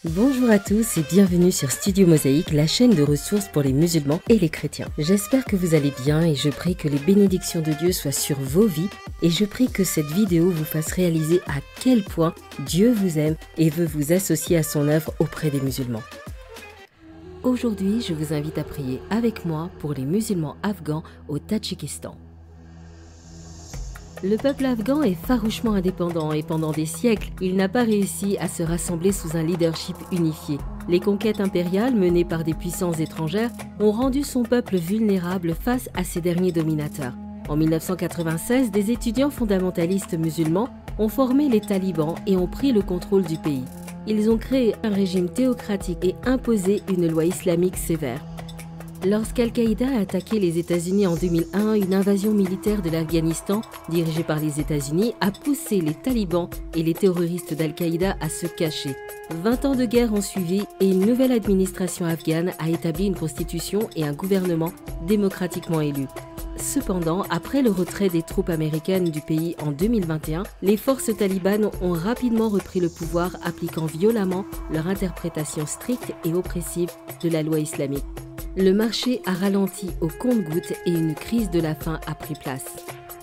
Bonjour à tous et bienvenue sur Studio Mosaïque, la chaîne de ressources pour les musulmans et les chrétiens. J'espère que vous allez bien et je prie que les bénédictions de Dieu soient sur vos vies et je prie que cette vidéo vous fasse réaliser à quel point Dieu vous aime et veut vous associer à son œuvre auprès des musulmans. Aujourd'hui, je vous invite à prier avec moi pour les musulmans afghans au Tadjikistan. Le peuple afghan est farouchement indépendant et pendant des siècles, il n'a pas réussi à se rassembler sous un leadership unifié. Les conquêtes impériales menées par des puissances étrangères ont rendu son peuple vulnérable face à ces derniers dominateurs. En 1996, des étudiants fondamentalistes musulmans ont formé les talibans et ont pris le contrôle du pays. Ils ont créé un régime théocratique et imposé une loi islamique sévère. Lorsqu'Al-Qaïda a attaqué les États-Unis en 2001, une invasion militaire de l'Afghanistan, dirigée par les États-Unis, a poussé les talibans et les terroristes d'Al-Qaïda à se cacher. 20 ans de guerre ont suivi et une nouvelle administration afghane a établi une constitution et un gouvernement démocratiquement élus. Cependant, après le retrait des troupes américaines du pays en 2021, les forces talibanes ont rapidement repris le pouvoir, appliquant violemment leur interprétation stricte et oppressive de la loi islamique. Le marché a ralenti au compte-gouttes et une crise de la faim a pris place.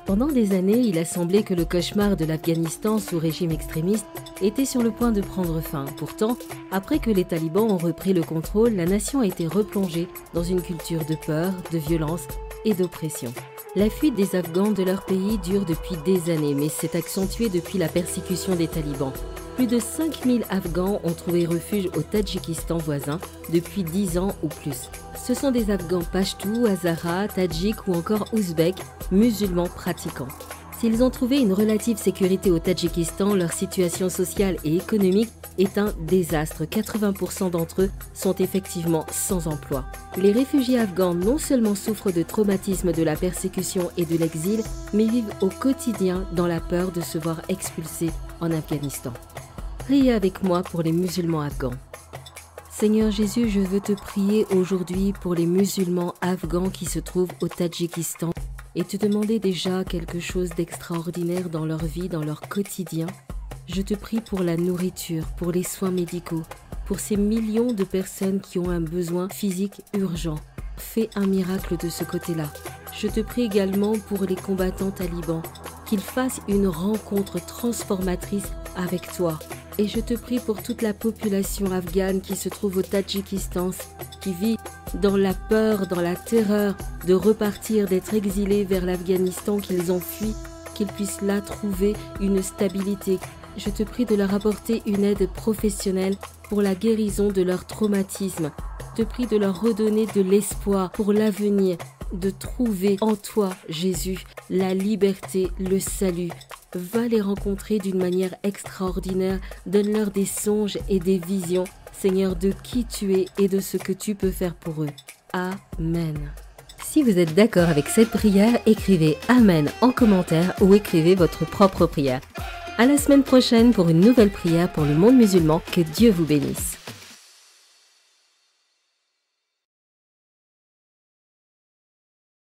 Pendant des années, il a semblé que le cauchemar de l'Afghanistan sous régime extrémiste était sur le point de prendre fin. Pourtant, après que les talibans ont repris le contrôle, la nation a été replongée dans une culture de peur, de violence et d'oppression. La fuite des Afghans de leur pays dure depuis des années, mais s'est accentuée depuis la persécution des talibans. Plus de 5000 Afghans ont trouvé refuge au Tadjikistan voisin depuis 10 ans ou plus. Ce sont des Afghans Pashtou, Hazara, Tadjiks ou encore Ouzbeks, musulmans pratiquants. S'ils ont trouvé une relative sécurité au Tadjikistan, leur situation sociale et économique est un désastre. 80% d'entre eux sont effectivement sans emploi. Les réfugiés afghans non seulement souffrent de traumatisme de la persécution et de l'exil, mais vivent au quotidien dans la peur de se voir expulsés en Afghanistan. Priez avec moi pour les musulmans afghans. Seigneur Jésus, je veux te prier aujourd'hui pour les musulmans afghans qui se trouvent au Tadjikistan et te demander déjà quelque chose d'extraordinaire dans leur vie, dans leur quotidien. Je te prie pour la nourriture, pour les soins médicaux, pour ces millions de personnes qui ont un besoin physique urgent. Fais un miracle de ce côté-là. Je te prie également pour les combattants talibans, qu'ils fassent une rencontre transformatrice avec toi. Et je te prie pour toute la population afghane qui se trouve au Tadjikistan, qui vit dans la peur, dans la terreur de repartir, d'être exilés vers l'Afghanistan qu'ils ont fui, qu'ils puissent là trouver une stabilité. Je te prie de leur apporter une aide professionnelle pour la guérison de leur traumatisme. Je te prie de leur redonner de l'espoir pour l'avenir, de trouver en toi, Jésus, la liberté, le salut. Va les rencontrer d'une manière extraordinaire, donne-leur des songes et des visions, Seigneur, de qui tu es et de ce que tu peux faire pour eux. Amen. Si vous êtes d'accord avec cette prière, écrivez Amen en commentaire ou écrivez votre propre prière. À la semaine prochaine pour une nouvelle prière pour le monde musulman. Que Dieu vous bénisse.